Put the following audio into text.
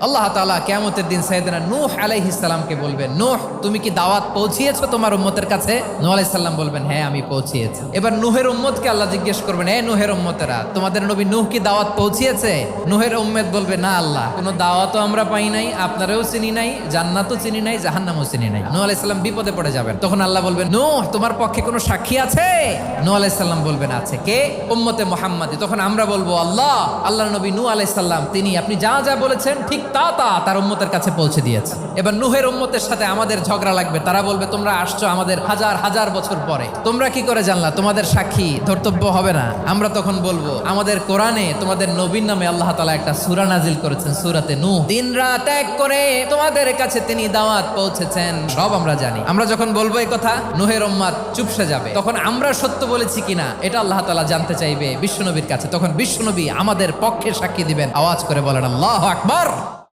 আল্লাহ তাআলা কিয়ামতের দিন সাইয়েদনা নূহ আলাইহিস সালামকে বলবেন, নূহ তুমি কি দাওয়াত পৌঁছিয়েছো তোমার উম্মতের কাছে? নূহ আলাইহিস সালাম বলবেন, হ্যাঁ আমি পৌঁছিয়েছি। এবার নূহের উম্মতকে আল্লাহ জিজ্ঞেস করবেন, হে নূহের উম্মতেরা, তোমাদের নবী নূহ কি দাওয়াত পৌঁছিয়েছে? নূহের উম্মত বলবে, না আল্লাহ, কোনো দাওয়াতও আমরা পাই নাই, আপনারাও চিনি নাই, জান্নাতও চিনি নাই, জাহান্নামও চিনি নাই। নূহ আলাইহিস সালাম বিপদে পড়ে যাবেন। তখন আল্লাহ বলবেন, নূহ তোমার পক্ষে কোনো সাক্ষী আছে? নূহ আলাইহিস সালাম বলবেন, আছে। কে? উম্মতে মুহাম্মাদি। তখন আমরা বলবো, আল্লাহর নবী নূহ আলাইহিস সালাম তিনি আপনি যা যা বলেছেন ঠিক তা তার উম্মতের কাছে পৌঁছে দিয়েছে। এবার নূহের উম্মতের সাথে আমাদের ঝগড়া লাগবে। তারা বলবে, তোমরা আসছো আমাদের হাজার হাজার বছর পরে, তোমরা কি করে জানলা? তোমাদের সাক্ষী ধর্তব্য হবে না? আমরা তখন বলবো, আমাদের কোরআনে তোমাদের নবীর নামে আল্লাহ তাআলা একটা সূরা নাজিল করেছেন, সূরাতে নূহ। দিন রাত এক করে তোমাদের কাছে তিনি দাওয়াত পৌঁছেছেন, সব আমরা জানি। আমরা যখন বলবো এই কথা, নূহের উম্মত চুপসে যাবে। তখন আমরা সত্য বলেছি কিনা এটা আল্লাহ তাআলা জানতে চাইবে বিশ্বনবীর কাছে। তখন বিশ্বনবী আমাদের পক্ষে সাক্ষী দিবেন। আওয়াজ করে বলেন আল্লাহু আকবার।